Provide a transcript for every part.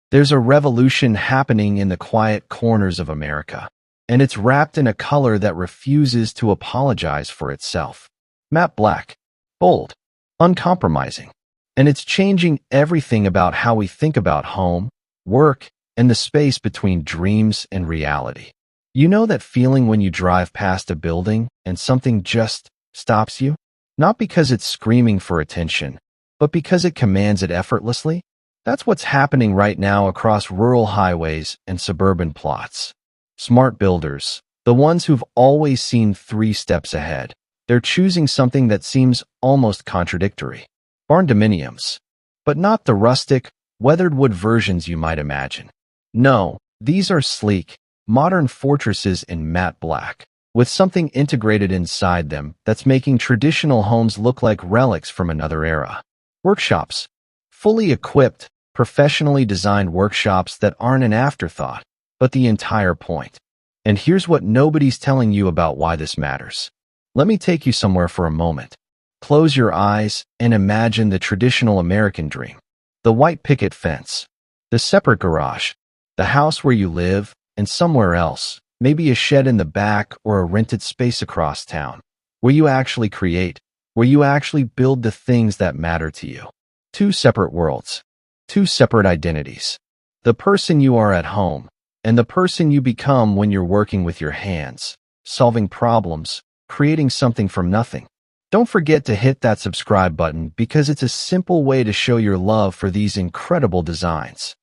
There's a revolution happening in the quiet corners of America, and it's wrapped in a color that refuses to apologize for itself. Matte black, bold, uncompromising, and it's changing everything about how we think about home, work, and the space between dreams and reality. You know that feeling when you drive past a building and something just stops you? Not because it's screaming for attention, but because it commands it effortlessly? That's what's happening right now across rural highways and suburban plots. Smart builders, the ones who've always seen 3 steps ahead, they're choosing something that seems almost contradictory. Barndominiums. But not the rustic, weathered wood versions you might imagine. No, these are sleek, modern fortresses in matte black, with something integrated inside them that's making traditional homes look like relics from another era. Workshops. Fully equipped, professionally designed workshops that aren't an afterthought, but the entire point. And here's what nobody's telling you about why this matters. Let me take you somewhere for a moment. Close your eyes and imagine the traditional American dream. The white picket fence, the separate garage, the house where you live, and somewhere else, maybe a shed in the back or a rented space across town, where you actually create, where you actually build the things that matter to you. 2 separate worlds, 2 separate identities. The person you are at home, and the person you become when you're working with your hands, solving problems, creating something from nothing. Don't forget to hit that subscribe button because it's a simple way to show your love for these incredible designs.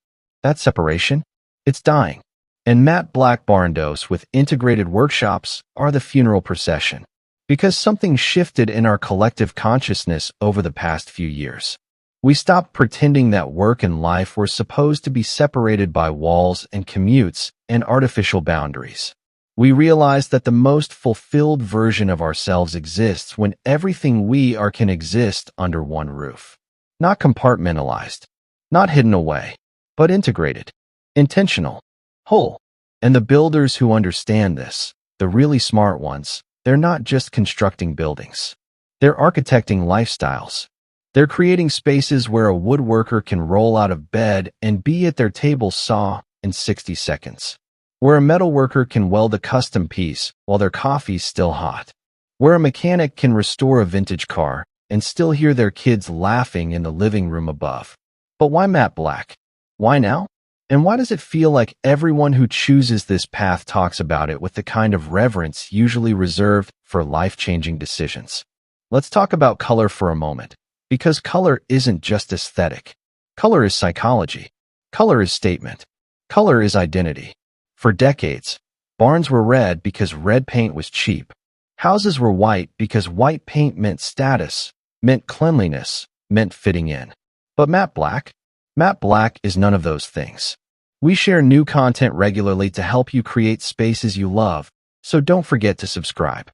That separation? It's dying. And matte black barndos with integrated workshops are the funeral procession. Because something shifted in our collective consciousness over the past few years. We stopped pretending that work and life were supposed to be separated by walls and commutes and artificial boundaries. We realized that the most fulfilled version of ourselves exists when everything we are can exist under one roof. Not compartmentalized, not hidden away, but integrated, intentional, whole. And the builders who understand this, the really smart ones, they're not just constructing buildings. They're architecting lifestyles. They're creating spaces where a woodworker can roll out of bed and be at their table saw in 60 seconds. Where a metalworker can weld a custom piece while their coffee's still hot. Where a mechanic can restore a vintage car and still hear their kids laughing in the living room above. But why matte black? Why now? And why does it feel like everyone who chooses this path talks about it with the kind of reverence usually reserved for life-changing decisions? Let's talk about color for a moment. Because color isn't just aesthetic. Color is psychology. Color is statement. Color is identity. For decades, barns were red because red paint was cheap. Houses were white because white paint meant status, meant cleanliness, meant fitting in. But matte black? Matte black is none of those things. We share new content regularly to help you create spaces you love, so don't forget to subscribe.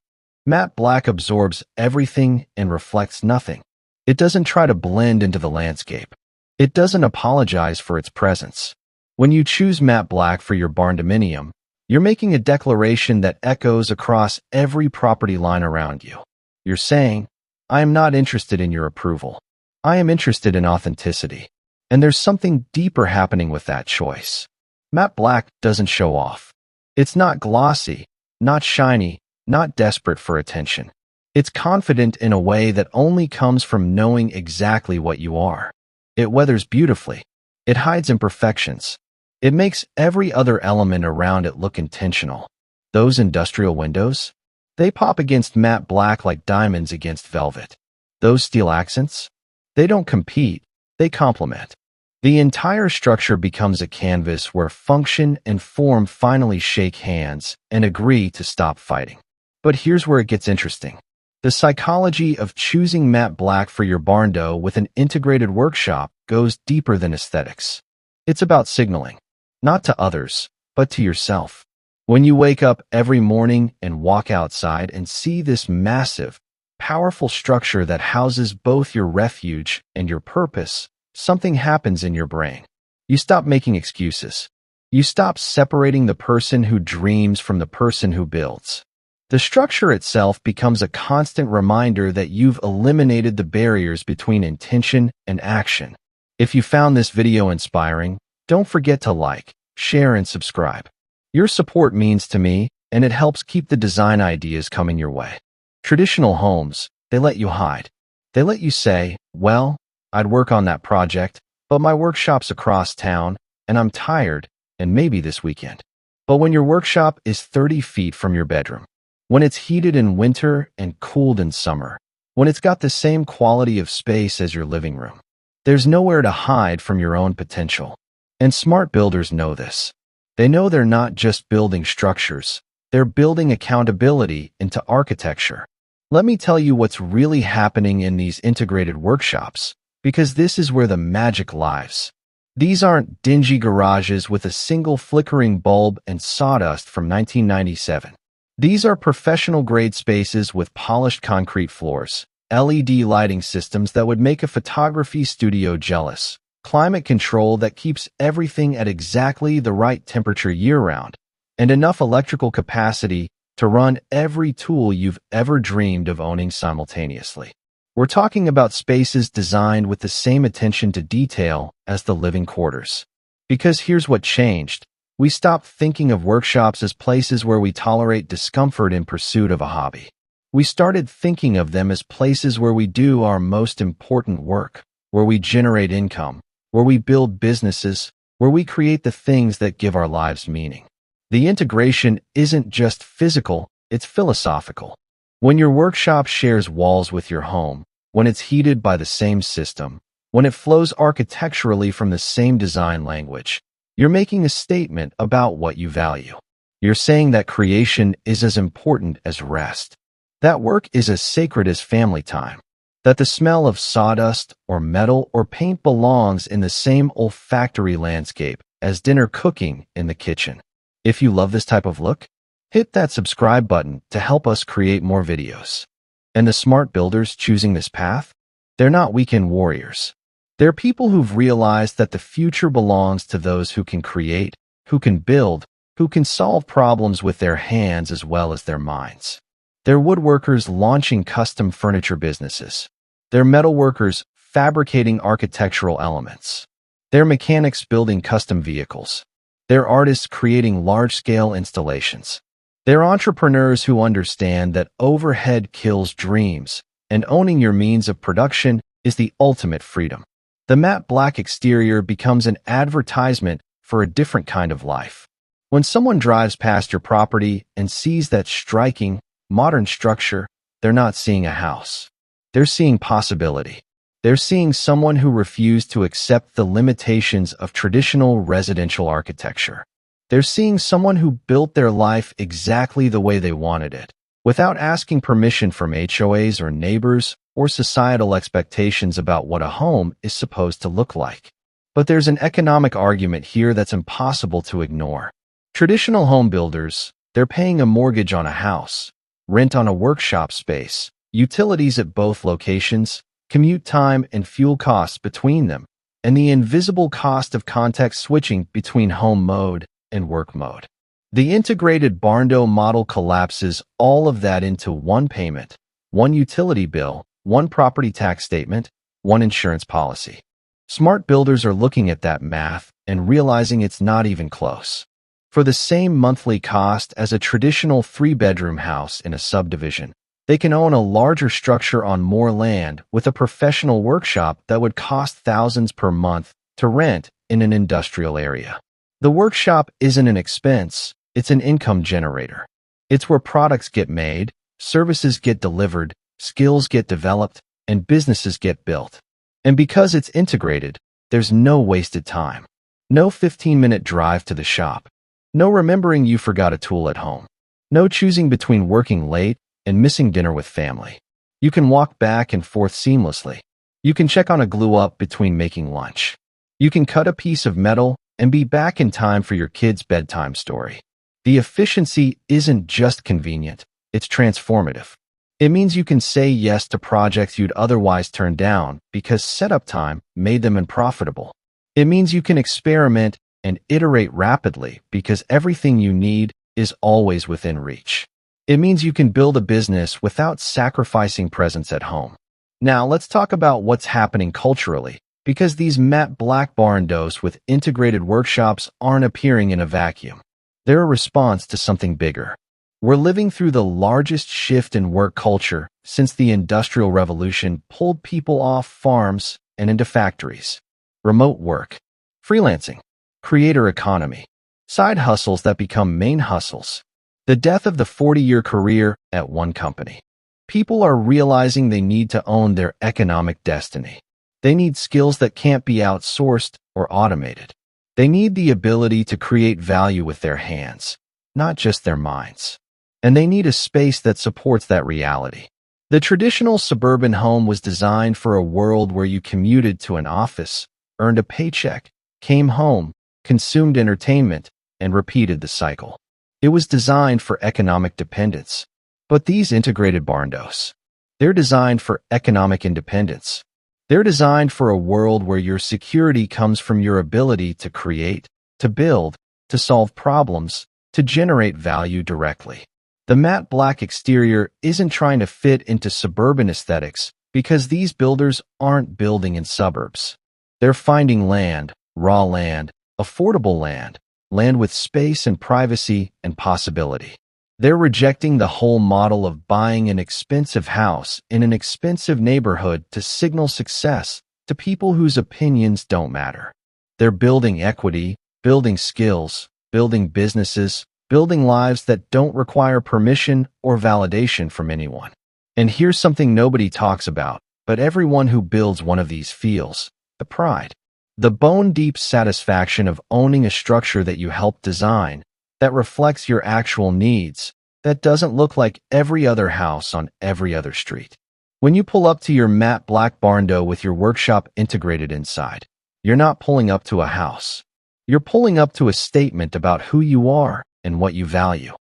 Matte black absorbs everything and reflects nothing. It doesn't try to blend into the landscape. It doesn't apologize for its presence. When you choose matte black for your barndominium, you're making a declaration that echoes across every property line around you. You're saying, I am not interested in your approval. I am interested in authenticity. And there's something deeper happening with that choice. Matte black doesn't show off. It's not glossy, not shiny, not desperate for attention. It's confident in a way that only comes from knowing exactly what you are. It weathers beautifully. It hides imperfections. It makes every other element around it look intentional. Those industrial windows? They pop against matte black like diamonds against velvet. Those steel accents? They don't compete, they complement. The entire structure becomes a canvas where function and form finally shake hands and agree to stop fighting. But here's where it gets interesting. The psychology of choosing matte black for your barndo with an integrated workshop goes deeper than aesthetics. It's about signaling, not to others, but to yourself. When you wake up every morning and walk outside and see this massive, powerful structure that houses both your refuge and your purpose, something happens in your brain. You stop making excuses. You stop separating the person who dreams from the person who builds. The structure itself becomes a constant reminder that you've eliminated the barriers between intention and action. If you found this video inspiring, Don't forget to like, share, and subscribe. Your support means to me, and it helps keep the design ideas coming your way. Traditional homes, they let you hide. They let you say, well, I'd work on that project, but my workshop's across town, and I'm tired, and maybe this weekend. But when your workshop is 30 feet from your bedroom, when it's heated in winter and cooled in summer, when it's got the same quality of space as your living room, there's nowhere to hide from your own potential. And smart builders know this. They know they're not just building structures, they're building accountability into architecture. Let me tell you what's really happening in these integrated workshops, because this is where the magic lies. These aren't dingy garages with a single flickering bulb and sawdust from 1997. These are professional-grade spaces with polished concrete floors, LED lighting systems that would make a photography studio jealous, climate control that keeps everything at exactly the right temperature year-round, and enough electrical capacity to run every tool you've ever dreamed of owning simultaneously. We're talking about spaces designed with the same attention to detail as the living quarters. Because here's what changed. We stopped thinking of workshops as places where we tolerate discomfort in pursuit of a hobby. We started thinking of them as places where we do our most important work, where we generate income, where we build businesses, where we create the things that give our lives meaning. The integration isn't just physical, it's philosophical. When your workshop shares walls with your home, when it's heated by the same system, when it flows architecturally from the same design language, you're making a statement about what you value. You're saying that creation is as important as rest, that work is as sacred as family time, that the smell of sawdust or metal or paint belongs in the same olfactory landscape as dinner cooking in the kitchen. If you love this type of look, hit that subscribe button to help us create more videos. And the smart builders choosing this path? They're not weekend warriors. They're people who've realized that the future belongs to those who can create, who can build, who can solve problems with their hands as well as their minds. They're woodworkers launching custom furniture businesses. They're metalworkers fabricating architectural elements. They're mechanics building custom vehicles. They're artists creating large-scale installations. They're entrepreneurs who understand that overhead kills dreams, and owning your means of production is the ultimate freedom. The matte black exterior becomes an advertisement for a different kind of life. When someone drives past your property and sees that striking, modern structure, they're not seeing a house. They're seeing possibility. They're seeing someone who refused to accept the limitations of traditional residential architecture. They're seeing someone who built their life exactly the way they wanted it, without asking permission from HOAs or neighbors or societal expectations about what a home is supposed to look like. But there's an economic argument here that's impossible to ignore. Traditional home builders, they're paying a mortgage on a house, rent on a workshop space, utilities at both locations, commute time and fuel costs between them, and the invisible cost of context switching between home mode and work mode. The integrated Barndo model collapses all of that into one payment, one utility bill, one property tax statement, one insurance policy. Smart builders are looking at that math and realizing it's not even close. For the same monthly cost as a traditional 3-bedroom house in a subdivision, they can own a larger structure on more land with a professional workshop that would cost thousands per month to rent in an industrial area. The workshop isn't an expense, it's an income generator. It's where products get made, services get delivered, skills get developed, and businesses get built. And because it's integrated, there's no wasted time. No 15-minute drive to the shop. No remembering you forgot a tool at home. No choosing between working late and missing dinner with family. You can walk back and forth seamlessly. You can check on a glue-up between making lunch. You can cut a piece of metal and be back in time for your kid's bedtime story. The efficiency isn't just convenient, it's transformative. It means you can say yes to projects you'd otherwise turn down because setup time made them unprofitable. It means you can experiment and iterate rapidly because everything you need is always within reach. It means you can build a business without sacrificing presence at home. Now let's talk about what's happening culturally, Because these matte black barndos with integrated workshops aren't appearing in a vacuum. They're a response to something bigger. We're living through the largest shift in work culture since the Industrial Revolution pulled people off farms and into factories. Remote work, freelancing, creator economy, side hustles that become main hustles. The death of the 40-year career at one company. People are realizing they need to own their economic destiny. They need skills that can't be outsourced or automated. They need the ability to create value with their hands, not just their minds. And they need a space that supports that reality. The traditional suburban home was designed for a world where you commuted to an office, earned a paycheck, came home, consumed entertainment, and repeated the cycle. It was designed for economic dependence. But these integrated barndos, they're designed for economic independence. They're designed for a world where your security comes from your ability to create, to build, to solve problems, to generate value directly. The matte black exterior isn't trying to fit into suburban aesthetics because these builders aren't building in suburbs. They're finding land, raw land, affordable land, land with space and privacy and possibility. They're rejecting the whole model of buying an expensive house in an expensive neighborhood to signal success to people whose opinions don't matter. They're building equity, building skills, building businesses, building lives that don't require permission or validation from anyone. And here's something nobody talks about, but everyone who builds one of these feels the pride. The bone-deep satisfaction of owning a structure that you helped design, that reflects your actual needs, that doesn't look like every other house on every other street. When you pull up to your matte black barndo with your workshop integrated inside, you're not pulling up to a house. You're pulling up to a statement about who you are and what you value.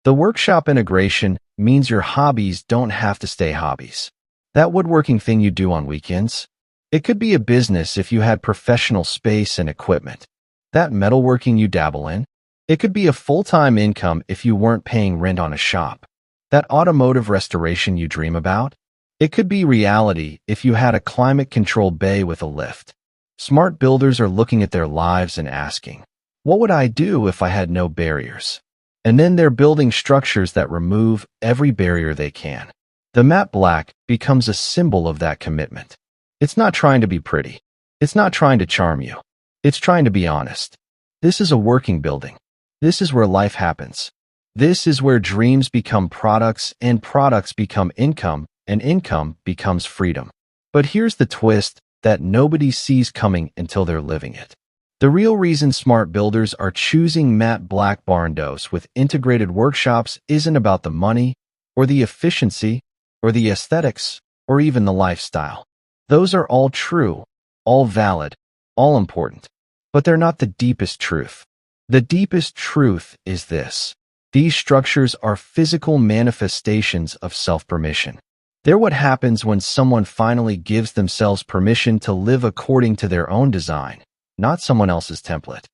The workshop integration means your hobbies don't have to stay hobbies. That woodworking thing you do on weekends, it could be a business if you had professional space and equipment. That metalworking you dabble in, it could be a full-time income if you weren't paying rent on a shop. That automotive restoration you dream about, it could be reality if you had a climate-controlled bay with a lift. Smart builders are looking at their lives and asking, what would I do if I had no barriers? And then they're building structures that remove every barrier they can. The matte black becomes a symbol of that commitment. It's not trying to be pretty. It's not trying to charm you. It's trying to be honest. This is a working building. This is where life happens. This is where dreams become products and products become income and income becomes freedom. But here's the twist that nobody sees coming until they're living it. The real reason smart builders are choosing matte black barndos with integrated workshops isn't about the money or the efficiency or the aesthetics or even the lifestyle. Those are all true, all valid, all important, but they're not the deepest truth. The deepest truth is this. These structures are physical manifestations of self-permission. They're what happens when someone finally gives themselves permission to live according to their own design, not someone else's template.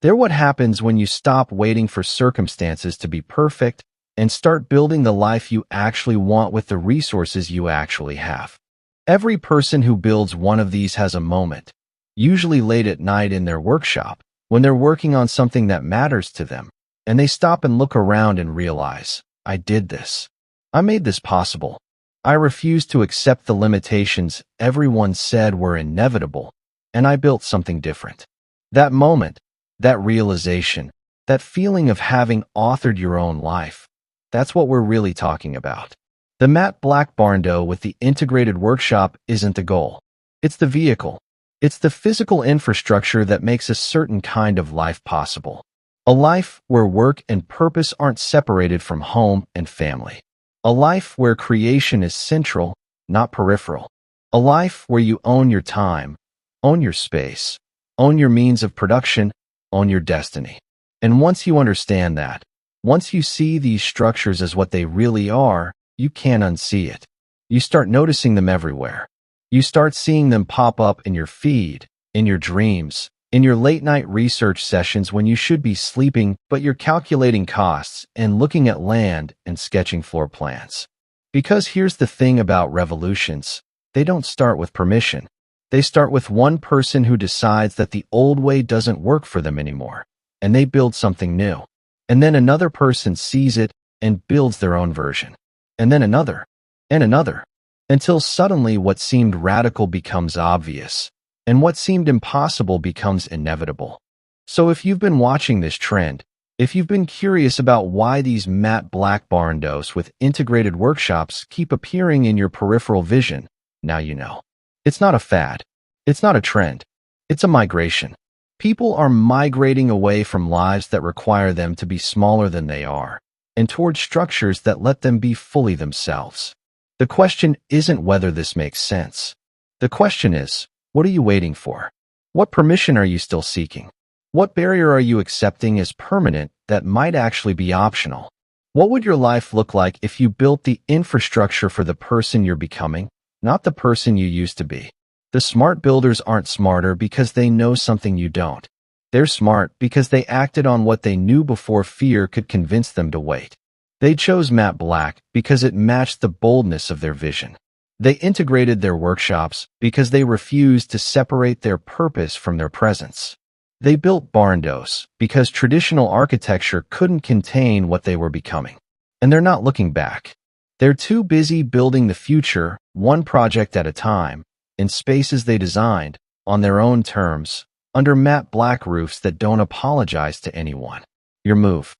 They're what happens when you stop waiting for circumstances to be perfect and start building the life you actually want with the resources you actually have. Every person who builds one of these has a moment, usually late at night in their workshop, when they're working on something that matters to them, and they stop and look around and realize, I did this. I made this possible. I refused to accept the limitations everyone said were inevitable, and I built something different. That moment, that realization, that feeling of having authored your own life, that's what we're really talking about. The matte black barndo with the integrated workshop isn't the goal. It's the vehicle. It's the physical infrastructure that makes a certain kind of life possible. A life where work and purpose aren't separated from home and family. A life where creation is central, not peripheral. A life where you own your time, own your space, own your means of production, own your destiny. And once you understand that, once you see these structures as what they really are, you can't unsee it. You start noticing them everywhere. You start seeing them pop up in your feed, in your dreams, in your late-night research sessions when you should be sleeping, but you're calculating costs and looking at land and sketching floor plans. Because here's the thing about revolutions, they don't start with permission. They start with one person who decides that the old way doesn't work for them anymore, and they build something new. And then another person sees it and builds their own version. And then another, and another, until suddenly what seemed radical becomes obvious, and what seemed impossible becomes inevitable. So if you've been watching this trend, if you've been curious about why these matte black barndos with integrated workshops keep appearing in your peripheral vision, now you know. It's not a fad. It's not a trend. It's a migration. People are migrating away from lives that require them to be smaller than they are, and towards structures that let them be fully themselves. The question isn't whether this makes sense. The question is, what are you waiting for? What permission are you still seeking? What barrier are you accepting as permanent that might actually be optional? What would your life look like if you built the infrastructure for the person you're becoming, not the person you used to be? The smart builders aren't smarter because they know something you don't. They're smart because they acted on what they knew before fear could convince them to wait. They chose matte black because it matched the boldness of their vision. They integrated their workshops because they refused to separate their purpose from their presence. They built barndos because traditional architecture couldn't contain what they were becoming. And they're not looking back. They're too busy building the future, one project at a time, in spaces they designed, on their own terms, under matte black roofs that don't apologize to anyone. Your move.